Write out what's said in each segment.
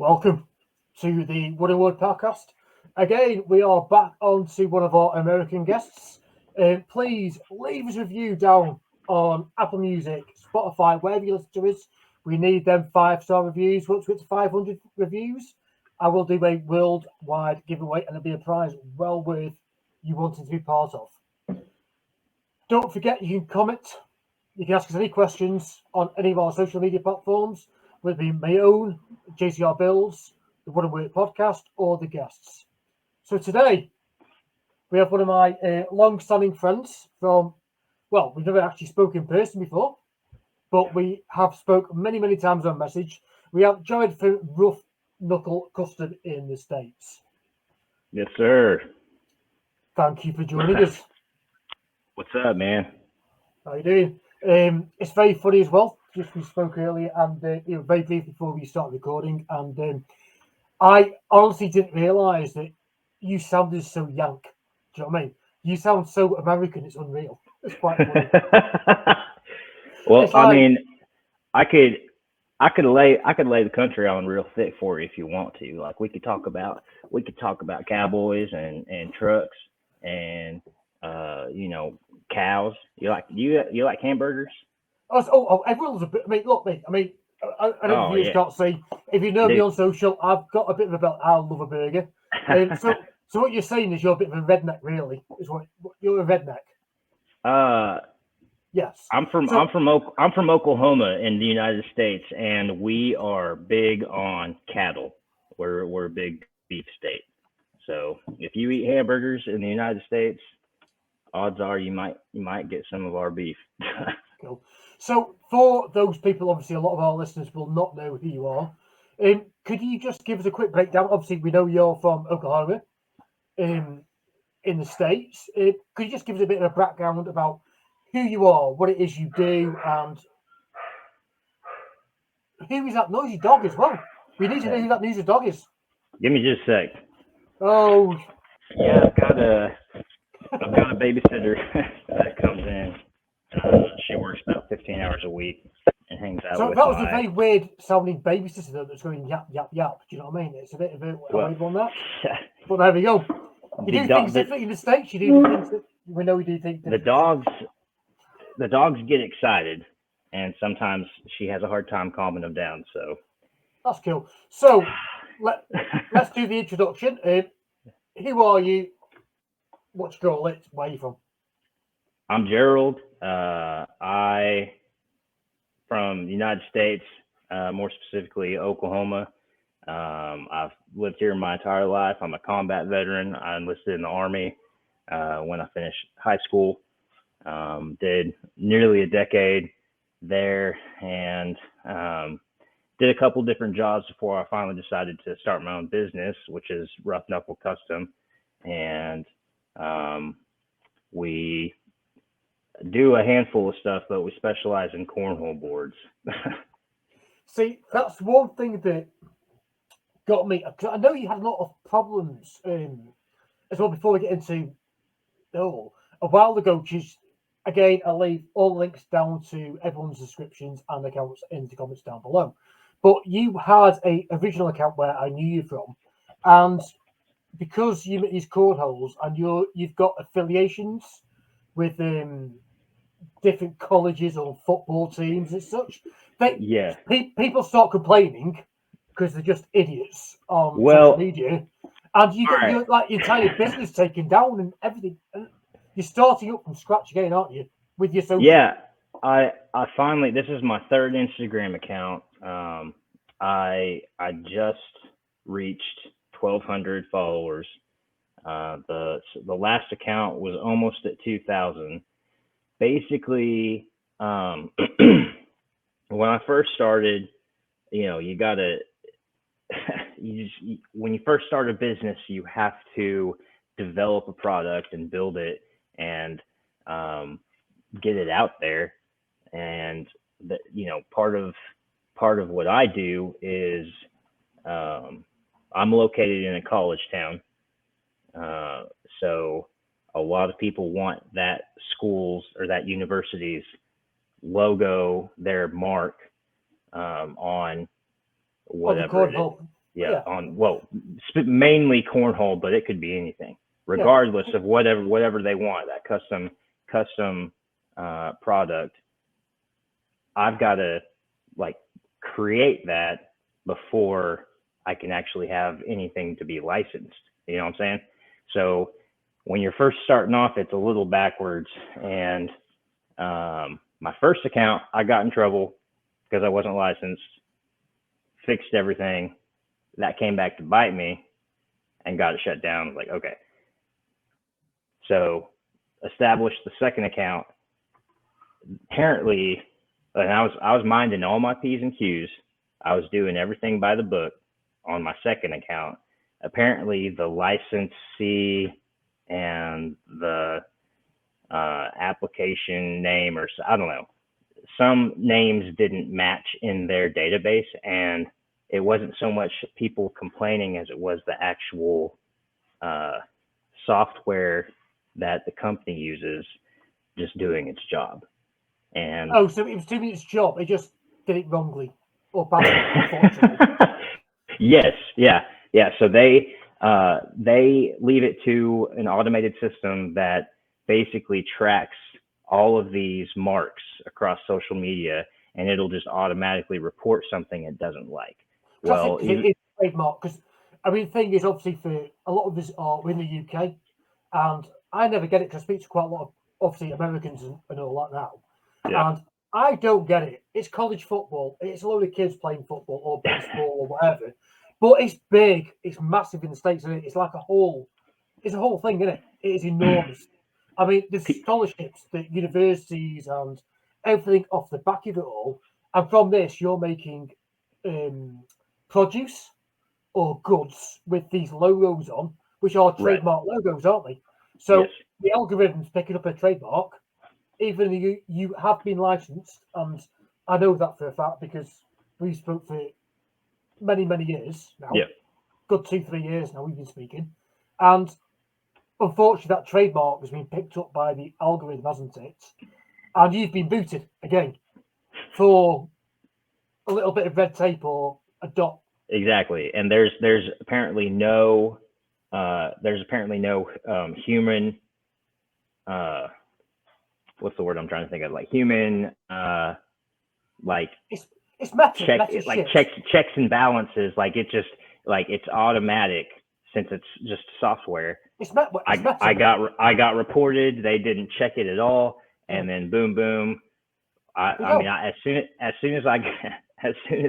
Welcome to the Wooden Word podcast. Again, we are back on to one of our American guests. Please leave us a review down on Apple Music, Spotify, wherever you listen to us. We need them 5-star reviews. Once we get to 500 reviews, I will do a worldwide giveaway and it'll be a prize well worth you wanting to be part of. Don't forget, you can comment. You can ask us any questions on any of our social media platforms, whether it be my own, JCR Bills, the Wooden Word podcast, or the guests. So today, we have one of my long-standing friends from, well, we've never actually spoken in person before, but we have spoke many, many times on message. We have Gerald from Rough Knuckle Custard in the States. Yes, sir. Thank you for joining us. What's up, man? How you doing? It's very funny as well. Just we spoke earlier, and very briefly before we start recording, and I honestly didn't realise that you sounded so yank. Do you know what I mean? You sound so American. It's unreal. It's quite funny. Well, It's like, I could lay the country on real thick for you if you want to. Like we could talk about cowboys and trucks and cows. You like hamburgers? Everyone's a bit. I mean, look, mate. I know the Oh viewers yeah, can't see. If you know me dude. on social, I've got a bit of a belt. I love a burger. So what you're saying is you're a bit of a redneck, really. Is what you're a redneck. uh, Yes. I'm from So I'm from Oklahoma in the United States, and we are big on cattle. We're a big beef state. So if you eat hamburgers in the United States, odds are you might get some of our beef. cool. So for those people, obviously, a lot of our listeners will not know who you are. Could you just give us a quick breakdown? Obviously, we know you're from Oklahoma, in the States. Could you just give us a bit of a background about who you are, what it is you do, and who is that noisy dog as well? We need to know who that noisy dog is. Give me just a sec. Oh, Yeah, I've got a babysitter that comes in. She works about 15 hours a week and hangs out so with that was a my very weird sounding babysitter that's going yap, yap, yap. Do you know what I mean? It's a bit of a well weird one, that. But there we go. You the do dog things differently in the States. You do things that we know we do things the differently. dogs get excited, and sometimes she has a hard time calming them down. So That's cool. So let's do the introduction. Who are you? What's your call it? Where are you from? I'm Gerald. I from the United States, more specifically Oklahoma. I've lived here my entire life. I'm a combat veteran. I enlisted in the Army when I finished high school. Did nearly a decade there and did a couple different jobs before I finally decided to start my own business, which is Rough Knuckle Custom. And we do a handful of stuff, but we specialize in cornhole boards. See, that's one thing that got me. 'Cause I know you had a lot of problems as well before we get into a while ago. Just again, I'll leave all the links down to everyone's descriptions and accounts in the comments down below. But you had a original account where I knew you from, and because you make these cornholes and you've got affiliations with different colleges or football teams and such, Yeah. people start complaining because they're just idiots on social Well, media, and you all get right. your like your entire business taken down and everything. And you're starting up from scratch again, aren't you, with your social? Yeah. I finally, this is my third Instagram account. I just reached 1,200 followers. The last account was almost at 2,000. Basically, when I first started, you gotta when you first start a business, you have to develop a product and build it and get it out there. And part of what I do is I'm located in a college town, uh, so a lot of people want that school's or that university's logo, their mark on On the whatever it is. cornhole. Yeah, mainly cornhole, but it could be anything, regardless of whatever they want. That custom product, I've got to like create that before I can actually have anything to be licensed. You know what I'm saying? So when you're first starting off, it's a little backwards. And my first account, I got in trouble because I wasn't licensed, fixed everything. That came back to bite me and got it shut down. Like, okay. So established the second account. Apparently, and I was minding all my P's and Q's. I was doing everything by the book on my second account. Apparently, the licensee and the application name, or I don't know, some names didn't match in their database, and it wasn't so much people complaining as it was the actual software that the company uses just doing its job. And so it was doing its job. It just did it wrongly or badly, unfortunately. Yes, yeah. So they leave it to an automated system that basically tracks all of these marks across social media, and it'll just automatically report something it doesn't like. Well, it's trademark, because I mean, the thing is, obviously, for a lot of us are in the UK, and I never get it because I speak to quite a lot of obviously Americans and all that now, and I don't get it. It's college football. It's a load of kids playing football or baseball or whatever, but it's big. It's massive in the States, and it's like it's a whole thing, isn't it? It is enormous. I mean, the scholarships, the universities, and everything off the back of it all. And from this, you're making produce or goods with these logos on, which are trademark logos, aren't they? So the algorithm's picking up a trademark, even though you have been licensed, and I know that for a fact because we spoke for many, many years now. Yeah. Good 2-3 years now we've been speaking. And unfortunately, that trademark has been picked up by the algorithm, hasn't it? And you've been booted again for a little bit of red tape or a dot. Exactly. And there's apparently no human what's the word I'm trying to think of? Like human like it's meta, checks and balances. Like it just like it's automatic since it's just software. I got reported. They didn't check it at all, and then boom. As soon as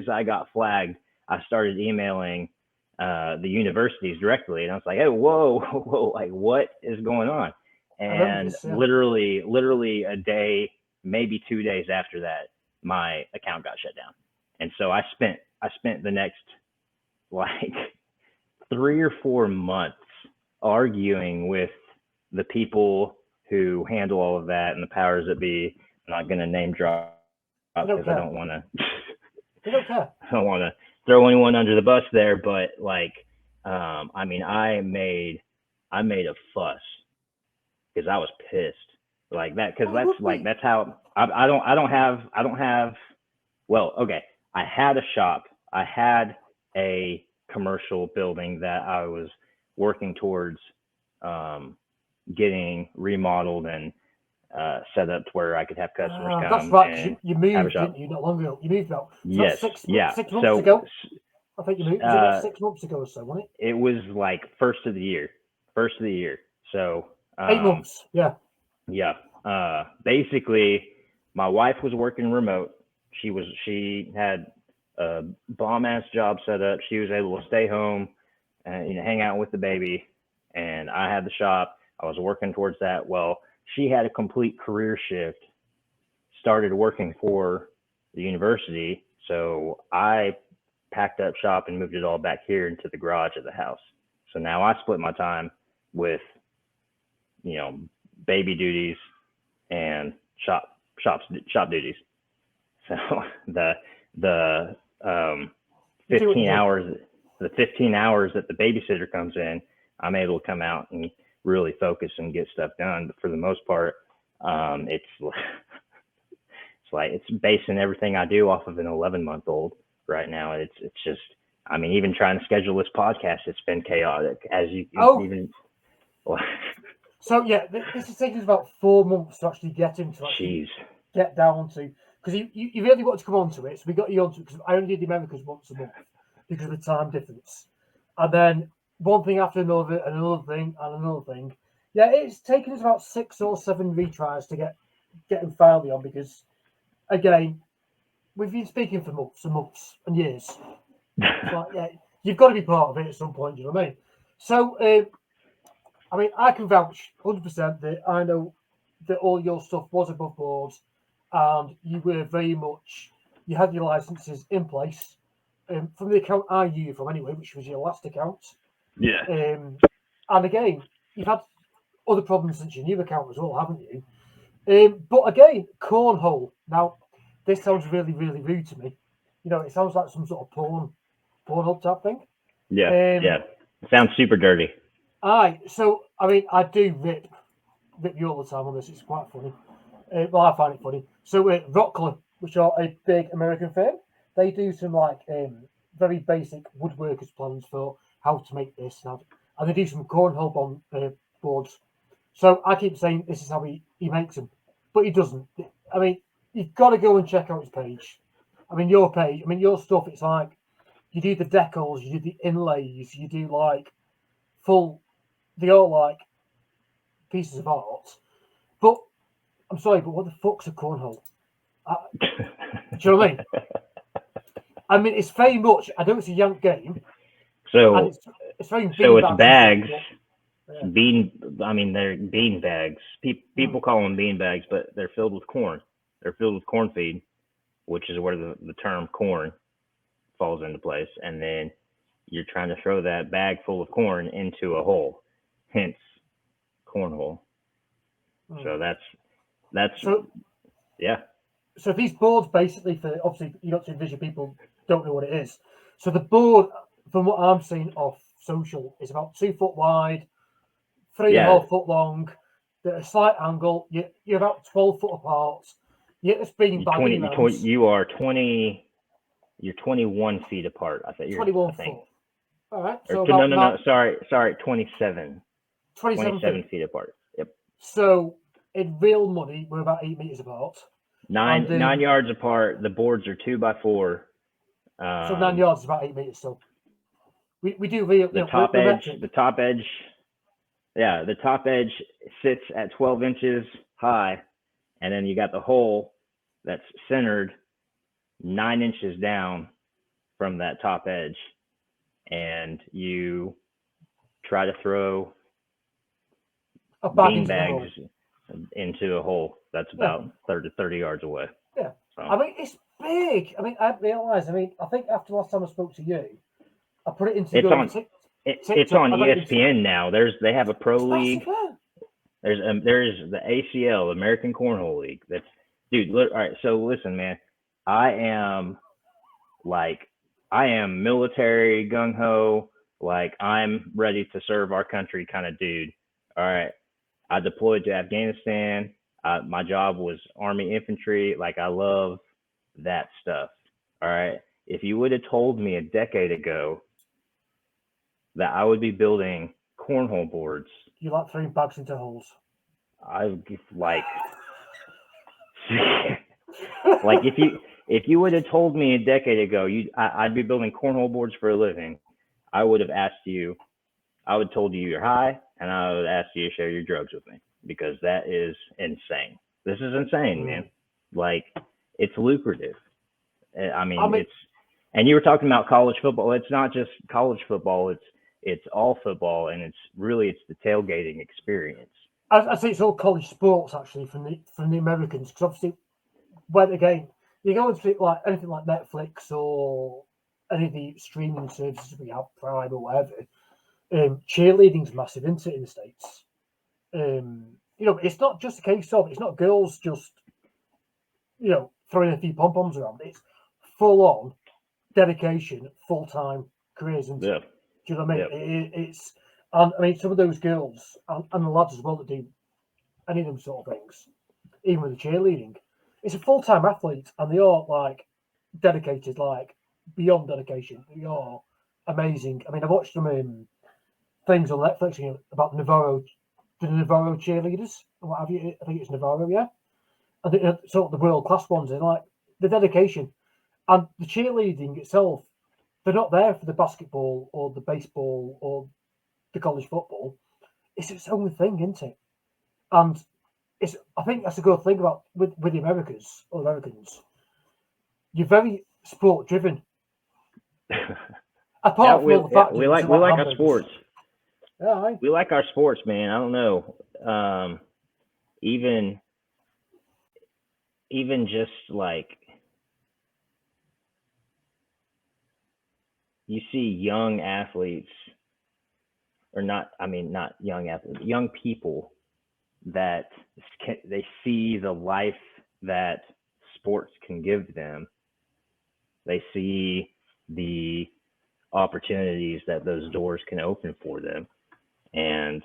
I got flagged, I started emailing the universities directly, and I was like, "Hey, whoa, like what is going on?" And literally a day, maybe 2 days after that, my account got shut down, and so I spent the next like 3 or 4 months arguing with the people who handle all of that and the powers that be. I'm not going to name drop because I don't want to. They don't care. I don't want to throw anyone under the bus there, but like, I made a fuss because I was pissed like that because that's how I don't have. Well, okay, I had a shop. I had a commercial building that I was working towards getting remodeled and set up to where I could have customers come. That's right. You moved, didn't you? Not long ago. You moved out. Yes. 6 months ago. I think you moved. Was it about 6 months ago or so, wasn't it? It was like first of the year. So 8 months. Yeah. Yeah. Basically, my wife was working remote. She had a bomb ass job set up. She was able to stay home and hang out with the baby. And I had the shop. I was working towards that. Well, she had a complete career shift, started working for the university. So I packed up shop and moved it all back here into the garage of the house. So now I split my time with, baby duties and shop duties. So the 15 hours that the babysitter comes in, I'm able to come out and really focus and get stuff done. But for the most part, it's basing everything I do off of an 11-month-old right now. It's just I mean, even trying to schedule this podcast, it's been chaotic. As you even. So yeah, this is taking us about 4 months to actually get into Jeez. Get down to, because you really want to come onto it, so we got you onto it because I only did the Americas once a month because of the time difference, and then one thing after another, and another thing, and another thing. Yeah, it's taken us about 6 or 7 retries to get him finally on because, again, we've been speaking for months and months and years. It's like, yeah, you've got to be part of it at some point. Do you know what I mean? So, I mean, I can vouch 100% that I know that all your stuff was above board, and you were very much, you had your licenses in place from the account I knew you from anyway, which was your last account. Yeah. And again, you've had other problems since your new account as well, haven't you? But again, cornhole. Now, this sounds really, really rude to me. You know, it sounds like some sort of pornhub type thing. Yeah. It sounds super dirty. Aye. So, I mean, I do rip you all the time on this. It's quite funny. Well, I find it funny. So, Rockler, which are a big American firm, they do some like very basic woodworkers plans for how to make this, and they do some cornhole boards. So I keep saying this is how he makes them, but he doesn't. I mean, you've got to go and check out his page. I mean, your page. I mean, your stuff. It's like you do the decals, you do the inlays, you do like full. They all like pieces of art. But I'm sorry, but what the fuck's a cornhole? Do you know what I mean? I mean, it's very much. I know it's a Yank game. So it's very so it's bags. Yeah. I mean, they're bean bags. People call them bean bags, but they're filled with corn. They're filled with corn feed, which is where the term corn falls into place. And then you're trying to throw that bag full of corn into a hole, hence cornhole. So that's yeah. So these boards basically, for obviously you got to envision people don't know what it is. So the board, from what I'm seeing off social, is about 2 foot wide, 3.5 foot long. At a slight angle. You're about 12 foot apart. You're just being you are 20. You're 21 feet apart. I think you're 21 foot. All right. So no. Sorry. 27. 27 feet apart. Yep. So in real money, we're about 8 meters apart. 9 yards apart. The boards are 2x4. So 9 yards is about 8 meters. So we do real. The top edge. The top edge. Yeah, the top edge sits at 12 inches high, and then you got the hole that's centered 9 inches down from that top edge, and you try to throw bean bags into a hole that's about 30 yards away. Yeah. So. I mean, it's big. I mean, I realise. I mean, I think after last time I spoke to you, I put it into it's on ESPN now. They have a pro league. There's the ACL, American Cornhole League. That's dude. All right, so listen, man. I am military gung ho. Like I'm ready to serve our country kind of dude. All right. I deployed to Afghanistan. My job was Army infantry. Like I love that stuff. All right. If you would have told me a decade ago that I would be building cornhole boards. You like throwing bags into holes. I like if you would have told me a decade ago I'd be building cornhole boards for a living, I would have asked you. I would have told you you're high, and I would ask you to share your drugs with me because that is insane. This is insane, man. Like it's lucrative. I mean it's. And you were talking about college football. It's not just college football. It's all football, and it's the tailgating experience. I say it's all college sports actually from the Americans, because obviously when again you go into like anything like Netflix or any of the streaming services we have, Prime or whatever, cheerleading's massive, isn't it, in the States? You know, it's not just a case of it's not girls just throwing a few pom poms around. It's full on dedication, full time careers, isn't it? Do you know what I mean? It's and I mean some of those girls and the lads as well that do any of them sort of things, even with the cheerleading, it's a full time athlete, and they are like dedicated, like beyond dedication. They are amazing. I mean, I watched some things on Netflix about the Navarro cheerleaders and what have you. I think it's Navarro, yeah. And sort of the world class ones, and like the dedication and the cheerleading itself. They're not there for the basketball or the baseball or the college football. It's its own thing, isn't it? And I think that's a good thing about with the Americans. You're very sport driven. Apart from all the fact we like our sports. Yeah, we like our sports, man. I don't know. Even just like you see young athletes, or not. I mean, not young athletes, young people that they see the life that sports can give them. They see the opportunities that those doors can open for them. And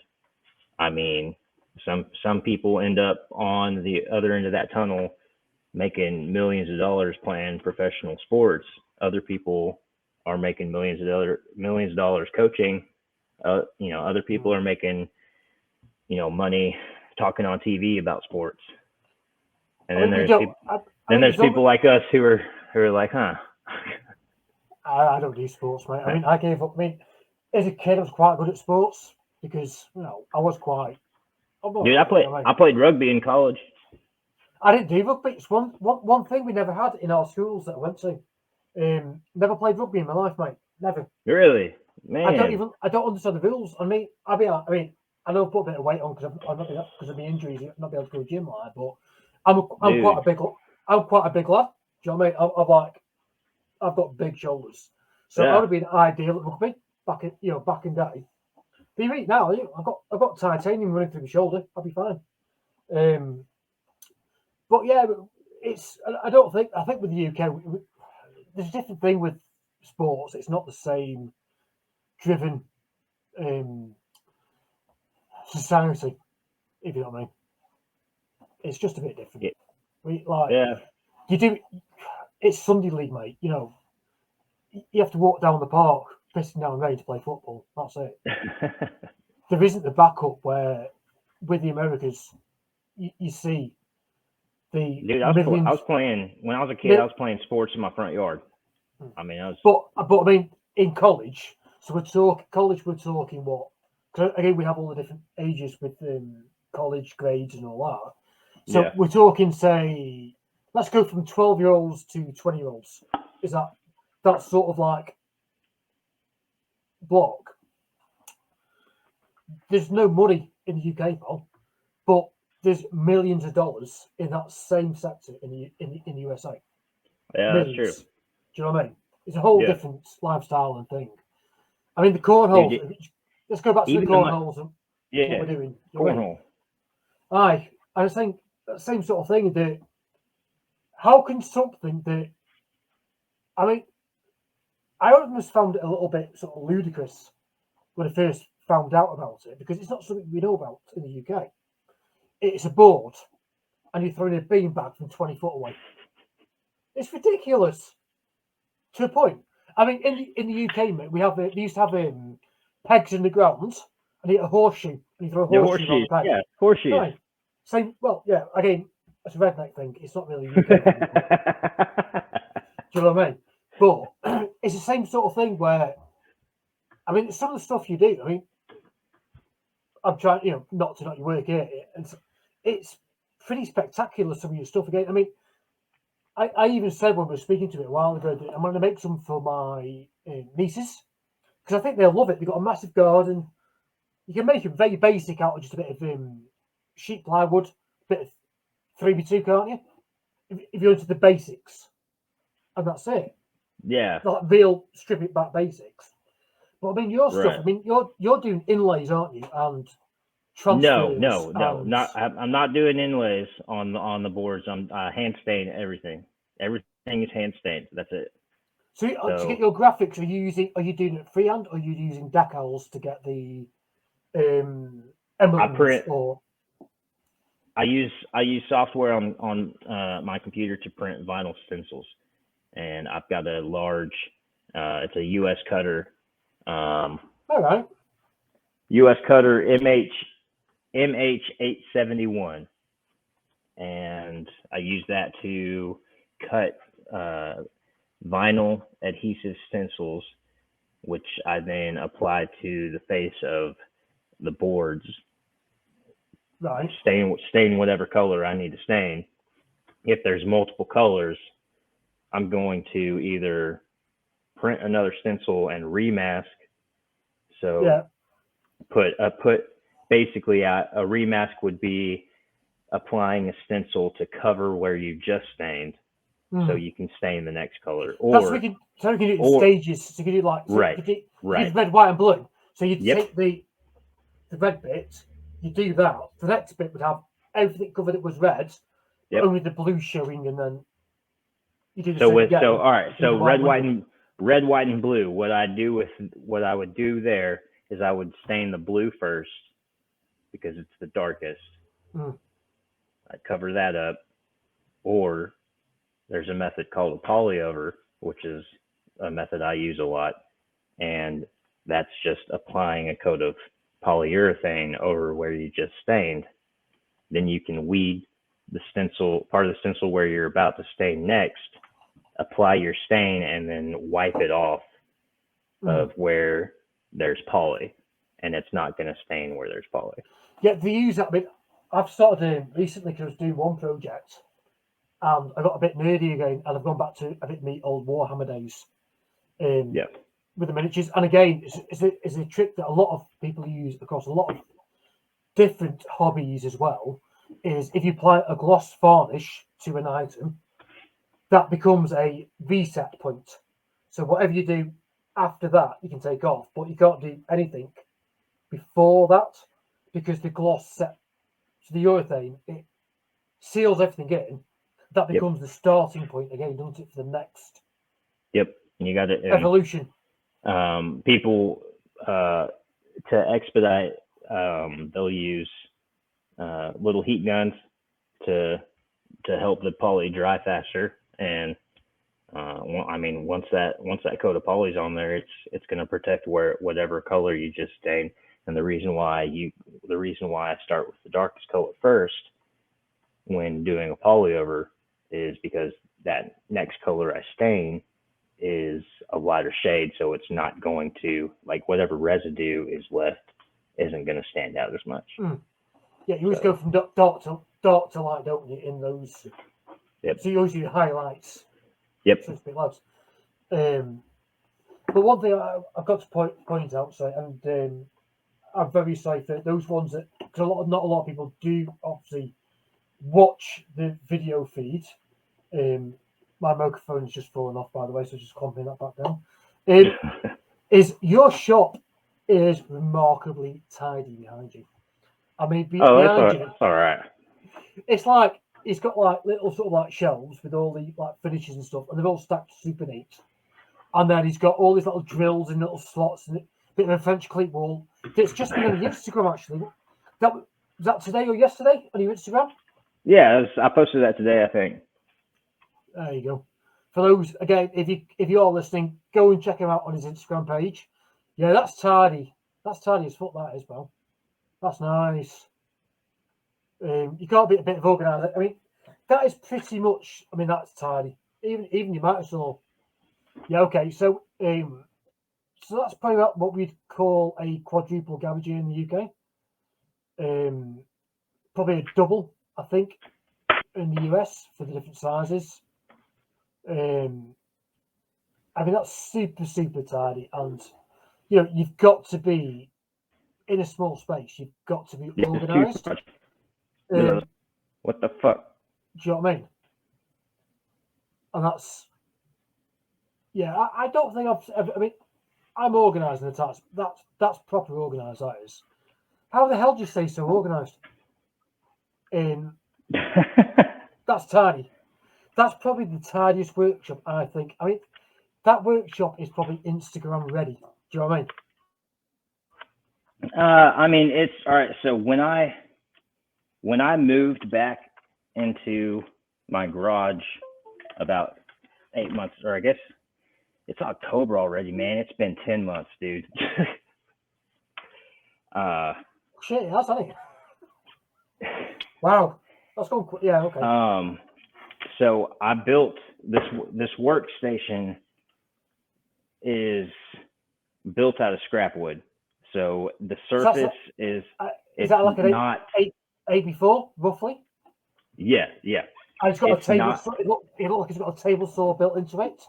I mean, some people end up on the other end of that tunnel making millions of dollars playing professional sports. Other people are making millions of dollars coaching. Other people are making, money talking on TV about sports. And then there's people like us who are like, huh? I don't do sports, mate. I mean, I gave up. I mean, as a kid, I was quite good at sports because I was quite. Dude, I played rugby in college. I didn't do rugby. It's one thing we never had in our schools that I went to. Never played rugby in my life, mate. Never. Really, man. I don't understand the rules. I mean, I know I put a bit of weight on because of my injuries. I've not been able to go to the gym like, but I'm quite a big lad. Do you know what I mean? I've got big shoulders, so I would have been ideal at rugby back in day. But you now, I've got titanium running through my shoulder. I'll be fine. But yeah, I think with the UK, there's a different thing with sports. It's not the same driven society, if you know what I mean. It's just a bit different. You do. It's Sunday league, mate. You have to walk down the park, pissing down rain to play football. That's it. There isn't the backup where, with the Americas, you see the. Dude, I was playing when I was a kid. I was playing sports in my front yard. I mean, But I mean, in college, so we're talking what? Because again, we have all the different ages with college grades and all that. So we're talking, say, let's go from 12-year-olds to 20-year-olds. Is that sort of like block? There's no money in the UK, Paul, but there's millions of dollars in that same sector in the USA. Yeah, millions. That's true. Do you know what I mean? It's a whole different lifestyle and thing. I mean, the cornhole. Let's go back to the cornholes and what we're doing. Cornhole. Aye, I think that same sort of thing. That how can something that I mean, I almost found it a little bit sort of ludicrous when I first found out about it because it's not something we know about in the UK. It's a board, and you're throwing a beanbag from 20 foot away. It's ridiculous to a point. I mean, in the UK, mate, they used to have pegs in the ground, and you get a horseshoe, and you throw a horseshoe on the peg. Yeah, horseshoes. Right. Same. Well, yeah. Again, it's a redneck thing. It's not really a UK thing. Do you know what I mean? But it's the same sort of thing where, I mean, some of the stuff you do. I mean, I'm trying, not to knock your work here. It's pretty spectacular. Some of your stuff again. I mean, I even said when we were speaking to it a while ago that I'm going to make some for my nieces because I think they'll love it. They've got a massive garden. You can make it very basic out of just a bit of sheet plywood, a bit of 3x2, can't you? If you're into the basics, and that's it. Yeah. Like real strip it back basics. But I mean, your stuff. I mean, you're doing inlays, aren't you? And transfers. No. I'm not doing inlays on the boards. I'm hand stain everything. Everything is hand stained. That's it. So to get your graphics, are you doing it freehand, or are you using decals to get the emblems? I use software on my computer to print vinyl stencils, and I've got a large. It's a US cutter All right. U.S. cutter MH871, and I use that to cut vinyl adhesive stencils, which I then apply to the face of the boards. Right. Stain whatever color I need to stain. If there's multiple colors, I'm going to either print another stencil and remask. So Yeah. Basically a remask would be applying a stencil to cover where you just stained, so you can stain the next color. Or that's what we can do it in stages. So you can do like right. You do red, white, and blue. So you take the red bit, you do that. The next bit would have everything covered that was red, but only the blue showing, and then you do the same again. So all right. So red, white, and blue. What I would do there is I would stain the blue first because it's the darkest. I'd cover that up, or there's a method called a polyover, which is a method I use a lot, and that's just applying a coat of polyurethane over where you just stained. Then you can weed the stencil, part of the stencil where you're about to stain next, apply your stain, and then wipe it off of where there's poly, and it's not going to stain where there's poly. Yeah, they use that. I mean, I've started recently because I was doing one project, and I got a bit nerdy again, and I've gone back to a bit my old Warhammer days. With the miniatures, and again, it's a trick that a lot of people use across a lot of different hobbies as well. Is if you apply a gloss varnish to an item, that becomes a reset point. So whatever you do after that, you can take off, but you can't do anything before that because the gloss set. So the urethane, it seals everything in. That becomes the starting point again, doesn't it, for the next? Yep, you got it. Evolution. People to expedite, they'll use little heat guns to help the poly dry faster. And I mean, once that coat of poly's on there, it's going to protect whatever color you just stained. And the reason why I start with the darkest color first when doing a poly over is because that next color I stain is a lighter shade, so it's not going to, like, whatever residue is left isn't going to stand out as much. Yeah, you always go from dark to light, don't you, in those? Yep. So you always do highlights. Yep. So it's a bit lads. But one thing I've got to point out, and I'm very sorry for those ones that, because not a lot of people do obviously watch the video feed. My microphone is just falling off, by the way, so just clamping that back down. Is your shop is remarkably tidy behind you. I mean, behind you, that's all right. It's like it's got like little sort of like shelves with all the like finishes and stuff, and they're all stacked super neat. And then he's got all these little drills and little slots and a bit of a French cleat wall. It's just been on the Instagram actually. Was that today or yesterday on your Instagram? Yeah, I posted that today, I think. There you go. For those, again, if you are listening, go and check him out on his Instagram page. Yeah, that's tidy. That's tidy as fuck, that is, pal. That's nice. You can't be a bit of organised. I mean, that is pretty much. I mean, that's tidy. Even your Microsoft. Yeah. Okay. So that's probably about what we'd call a quadruple garage in the UK. Probably a double, I think, in the US for the different sizes. I mean, that's super tidy, and you've got to be in a small space. You've got to be organised. What the fuck? Do you know what I mean? And that's, I don't think I've ever. I mean, I'm organised in the task. That's proper organised. That is. How the hell do you stay so organised? That's tidy. That's probably the tidiest workshop, I think. I mean, that workshop is probably Instagram ready. Do you know what I mean? I mean, it's all right. So when I moved back into my garage about 8 months, or I guess It's October already, man. It's been 10 months, dude. Shit, it has, hasn't it? Wow. That's gone quick. Yeah, okay. So I built this workstation is built out of scrap wood. So the surface is it's that like an not 84 roughly? Yeah. And it's got It's a table. not, It look like it's got a table saw built into it.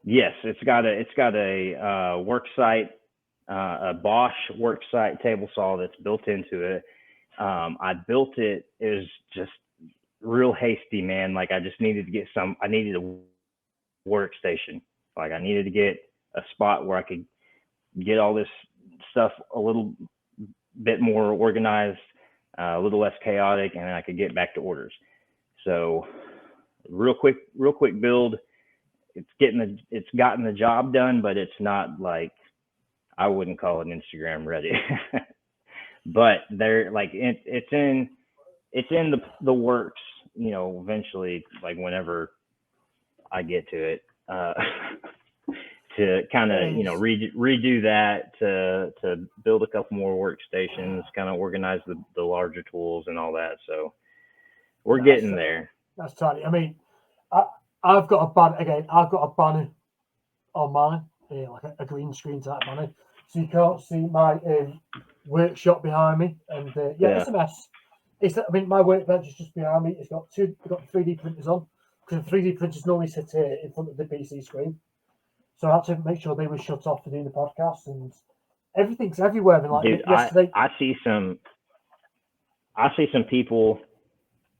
yes, it's got a work site, a Bosch work site table saw that's built into it. I built it. It was just real hasty, man. Like I needed a workstation. Like I needed to get a spot where I could get all this stuff a little bit more organized, a little less chaotic, and then I could get back to orders. So real quick build. It's gotten the job done, but it's not like, I wouldn't call it Instagram ready. But they're like, it's in the works, eventually, like whenever I get to it, to kind of, redo that, to build a couple more workstations, kind of organize the larger tools and all that. So we're getting there. That's tiny. I mean, I've got a banner on mine, like a green screen type banner, so you can't see my workshop behind me. And it's a mess. My workbench is just behind me. It's got 3D printers on, because the 3D printers normally sit here in front of the PC screen. So I had to make sure they were shut off for doing the podcast, and everything's everywhere. And like, dude, yesterday, I see some people.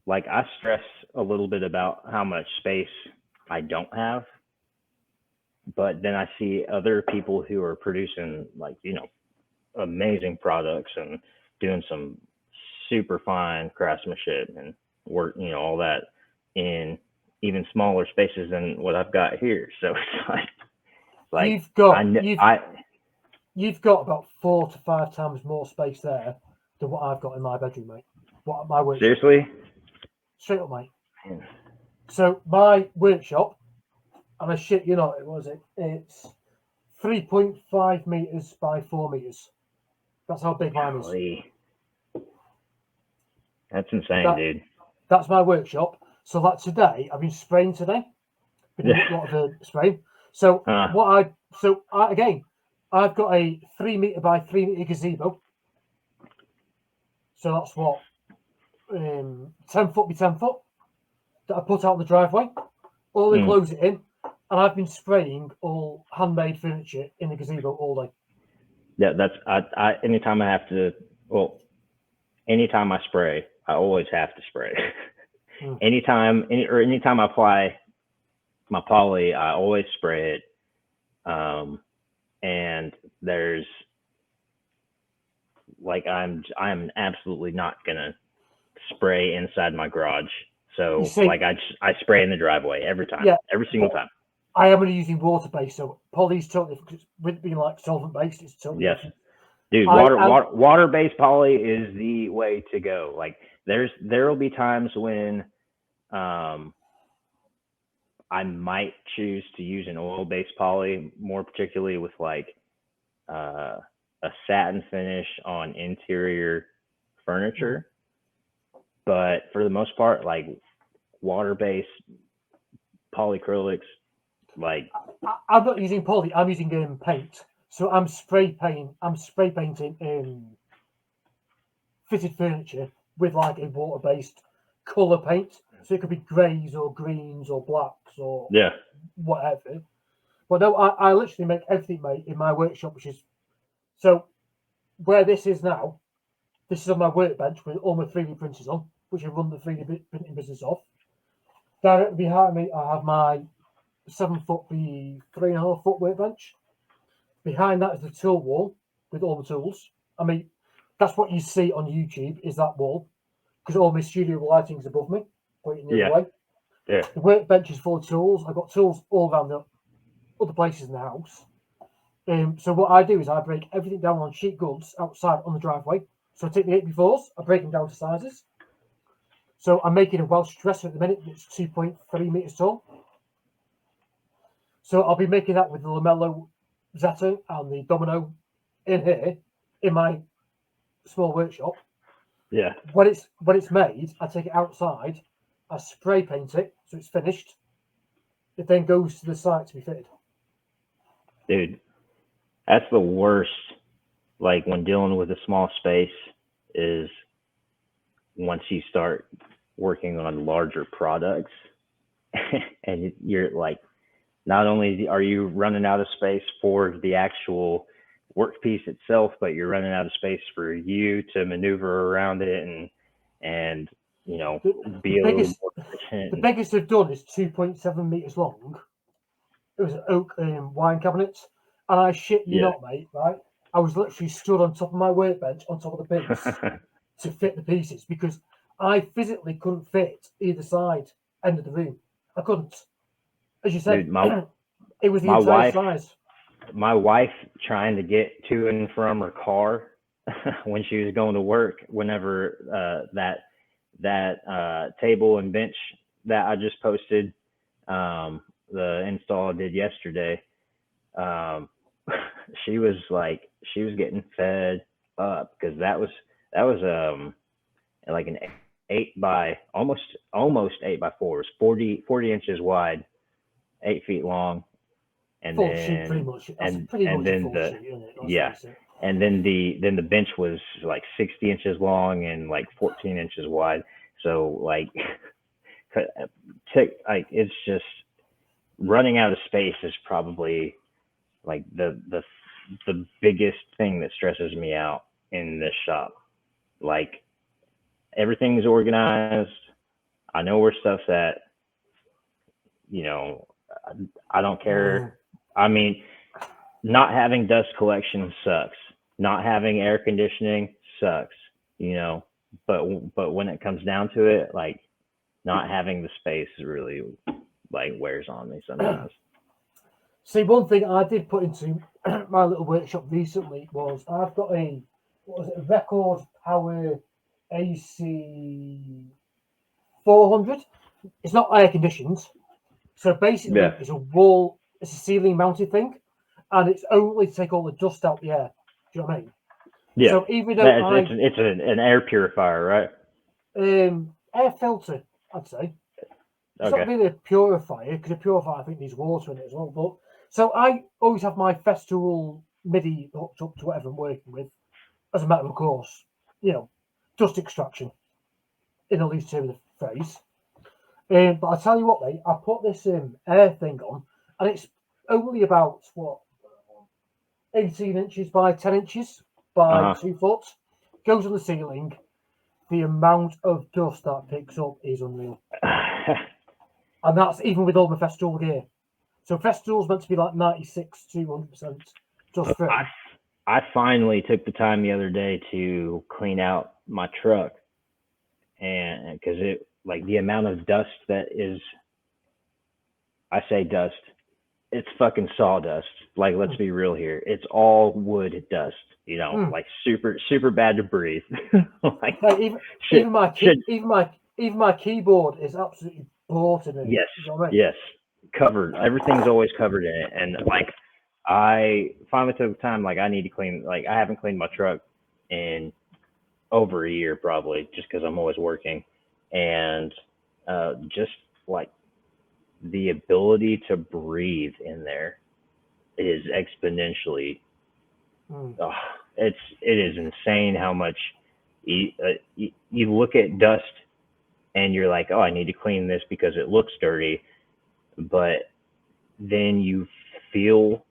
Like, I stress a little bit about how much space I don't have, but then I see other people who are producing, like, amazing products and doing some super fine craftsmanship and work, all that in even smaller spaces than what I've got here. So it's like you've got about 4 to 5 times more space there than what I've got in my bedroom, mate. What my workshop. Seriously? Straight up, mate. Man. So my workshop, and it's 3.5 meters by 4 meters. That's how big mine is. That's insane, dude. That's my workshop. So like today, I've been spraying today. Been doing a lot of spraying. So I've got a 3 meter by 3 meter gazebo. So that's what 10 foot by 10 foot that I put out in the driveway. All enclose it in, and I've been spraying all handmade furniture in the gazebo all day. Yeah, that's I anytime I spray, I always have to spray. Anytime I apply my poly, I always spray it. And there's like, I'm absolutely not gonna spray inside my garage. So I spray in the driveway every time, every single time. I am only using water based, so poly's totally different. With it being like solvent based, it's totally different. Dude, water based poly is the way to go. Like there will be times when I might choose to use an oil based poly, more particularly with like a satin finish on interior furniture. But for the most part, like water-based polyacrylics, like I'm not using poly. I'm using paint. So I'm spray painting fitted furniture with like a water-based color paint. So it could be greys or greens or blacks or whatever. But no, I literally make everything, mate, in my workshop, which is so where this is now. This is on my workbench with all my 3D printers on, which I run the 3D printing business off. Directly behind me, I have my 7 foot by 3.5 foot workbench. Behind that is the tool wall with all the tools. I mean, that's what you see on YouTube, is that wall, because all my studio lighting is above me, pointing the other way. Yeah. The workbench is full of tools. I've got tools all around the other places in the house. So what I do is I break everything down on sheet goods outside on the driveway. So I take the 8x4s, I break them down to sizes. So I'm making a Welsh dresser at the minute that's 2.3 meters tall. So I'll be making that with the Lamello Zeta and the Domino in here in my small workshop. Yeah. When it's made, I take it outside, I spray paint it so it's finished. It then goes to the site to be fitted. Dude, that's the worst. Like when dealing with a small space is once you start working on larger products and you're like, not only are you running out of space for the actual workpiece itself, but you're running out of space for you to maneuver around it and you know, be a little more efficient. The biggest they've done is 2.7 meters long. It was an oak wine cabinet, and I shit you not, mate. Right, I was literally stood on top of my workbench, on top of the bins, to fit the pieces because I physically couldn't fit either side end of the room. I couldn't. As you said, Dude, it was the entire size. My wife trying to get to and from her car when she was going to work, whenever that table and bench that I just posted, the install I did yesterday, she was getting fed up because that was like an almost 8x4. It was 40 inches wide, 8 feet long. And full then sheet, pretty much. That's and pretty and much a then full the sheet, isn't it? yeah, and then the bench was like 60 inches long and like 14 inches wide. So like it's just running out of space is probably like the biggest thing that stresses me out in this shop. Like everything's organized. I know where stuff's at. You know, I don't care. I mean, not having dust collection sucks. Not having air conditioning sucks, you know. But when it comes down to it, like not having the space really like wears on me sometimes. See, one thing I did put into my little workshop recently was I've got a record power AC 400. It's not air conditioned, so basically it's a ceiling mounted thing, and it's only to take all the dust out the air. Do you know what I mean? Yeah. So even though it's an air purifier, right? Air filter, I'd say. It's not really a purifier because a purifier I think needs water in it as well. But so I always have my Festool MIDI hooked up to whatever I'm working with, as a matter of course. You know, dust extraction in at least term of the phrase. But I tell you what, mate, I put this air thing on, and it's only about 18 inches by 10 inches by 2 foot. Goes on the ceiling. The amount of dust that picks up is unreal. And that's even with all the Festool gear. So Festool's meant to be like 96 to 100% dust free. I finally took the time the other day to clean out my truck, and because it like the amount of dust that is, I say dust, it's fucking sawdust. Like, let's be real here. It's all wood dust, you know, like super bad to breathe. Like, even my keyboard is absolutely bloated in it. Yes, You know what I mean? yes, covered. Everything's always covered in it, and like I finally took the time. Like I need to clean. Like I haven't cleaned my truck in over a year, probably, just because I'm always working, and just like the ability to breathe in there is exponentially. It is insane how much you look at dust and you're like, oh, I need to clean this because it looks dirty, but then you feel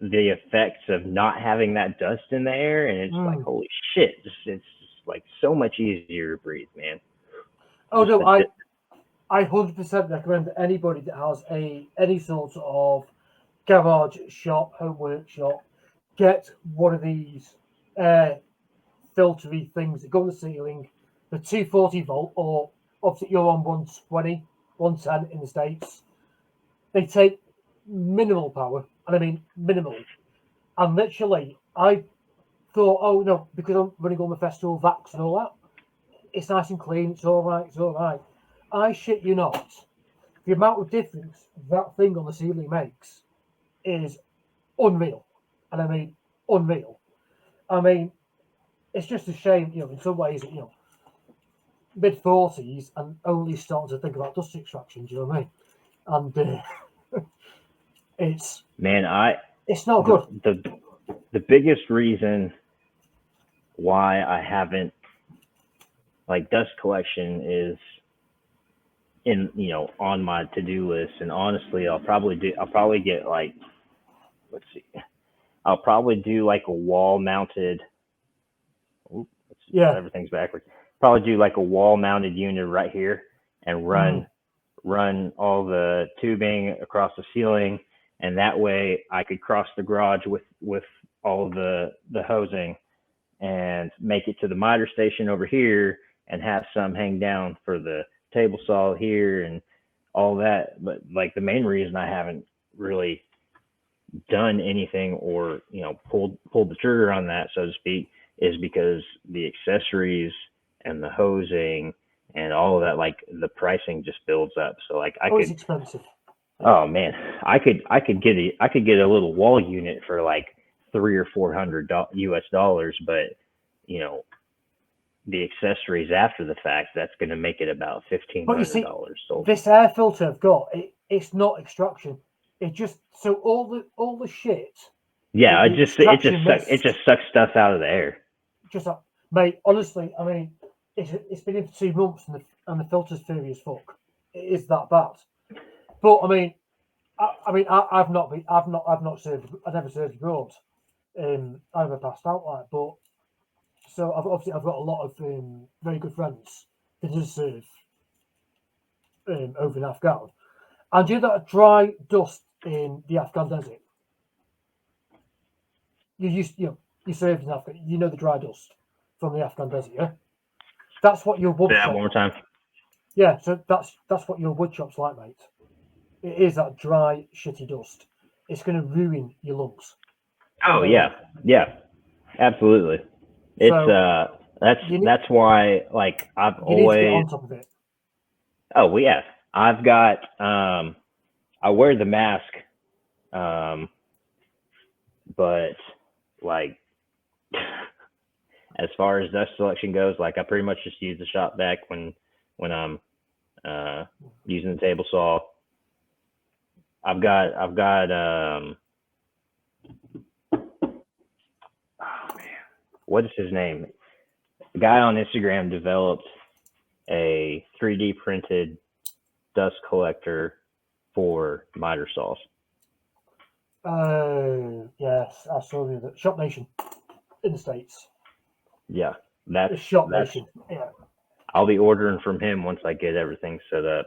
the effects of not having that dust in the air, and it's like, holy shit, it's just like so much easier to breathe, man. Oh no, I 100% recommend that anybody that has any sort of garage shop, home workshop, get one of these air filtery things that go on the ceiling, the 240 volt, or obviously you're on 120, 110 in the States. They take minimal power, and I mean minimal. And literally, I thought, oh no, because I'm running on the Festool Vax and all that, it's nice and clean, it's all right. I shit you not. the amount of difference that thing on the ceiling makes is unreal. And I mean, unreal. I mean, it's just a shame, in some ways, mid-40s and only starting to think about dust extraction, do you know what I mean? And it's not good. The biggest reason why I haven't like dust collection is in on my to-do list, and honestly I'll probably get like, let's see, I'll probably do like a wall mounted, everything's backwards, probably do like a wall mounted unit right here and run all the tubing across the ceiling, and that way I could cross the garage with all the hosing and make it to the miter station over here and have some hang down for the table saw here and all that. But like the main reason I haven't really done anything or pulled the trigger on that, so to speak, is because the accessories and the hosing and all of that, like the pricing just builds up. So like it's expensive. Oh man, I could get a little wall unit for like $300 or $400 US dollars, but the accessories after the fact, that's going to make it about $1,500. So this air filter I've got, it's not extraction. It just all the shit. Yeah, it just sucks stuff out of the air. Just mate, honestly, I mean, it's been in for 2 months and the filter's furious as fuck. It is that bad. But I mean, I've never served abroad. I never passed out like, but so I've got a lot of very good friends that just serve over in Afghan, and you know that dry dust in the Afghan desert. You served in Afghan. You know the dry dust from the Afghan desert, yeah. That's what your wood. Say that one more time. Yeah, so that's what your wood shop's like, mate. It is that dry, shitty dust. It's going to ruin your lungs. Oh yeah, absolutely. It's that's why, like, I've always need to get on top of it. Oh well, yeah, I've got I wear the mask, but like as far as dust selection goes, like I pretty much just use the shop vac when I'm using the table saw. I've got oh man, what is his name? The guy on Instagram developed a 3D printed dust collector for miter saws. Oh yes, I saw the Shop Nation in the States. Yeah, that's Shop Nation. Yeah, I'll be ordering from him once I get everything set up.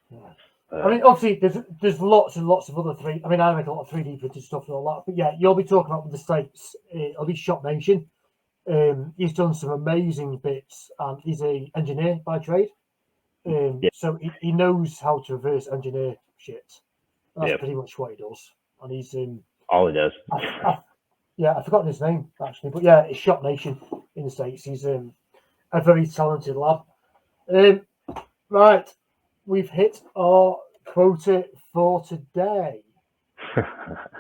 Yeah. I mean, obviously, there's lots and lots of other I mean, I make a lot of 3D printed stuff and all that. But yeah, you'll be talking about with the States. It'll be Shop Nation. He's done some amazing bits, and he's an engineer by trade. So he knows how to reverse engineer shit. That's pretty much what he does, and he's all he does. I've forgotten his name actually, but yeah, it's Shop Nation in the States. He's a very talented lad. Right, we've hit our quota for today.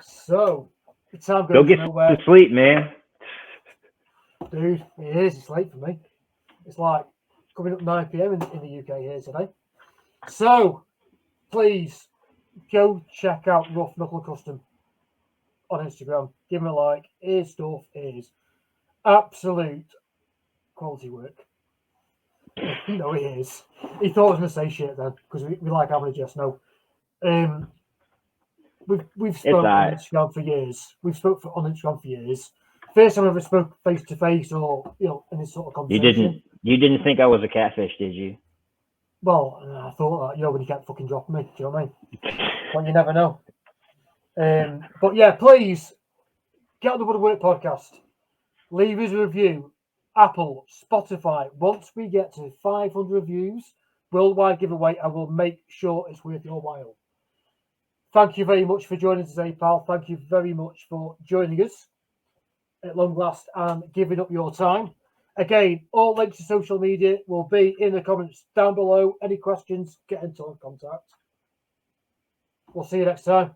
So it's time go get some sleep, man. Dude, it is. It's late for me. It's like coming up 9 p.m. in the UK here today. So please go check out Rough Knuckle Custom on Instagram. Give him a like. His stuff is absolute quality work. No, it is. He thought I was going to say shit then because we like having a jest. No. We've spoken on Instagram for years. On Instagram for years. First time I ever spoke face to face or in this sort of conversation. You didn't think I was a catfish, did you? Well, I thought that, when you kept fucking dropping me. Do you know what I mean? Well, you never know. But yeah, please get on the Wood Work podcast. Leave us a review. Apple, Spotify. Once we get to 500 reviews, worldwide giveaway, I will make sure it's worth your while. Thank you very much for joining us today, pal. Thank you very much for joining us at long last and giving up your time. Again, all links to social media will be in the comments down below. Any questions, get into contact. We'll see you next time.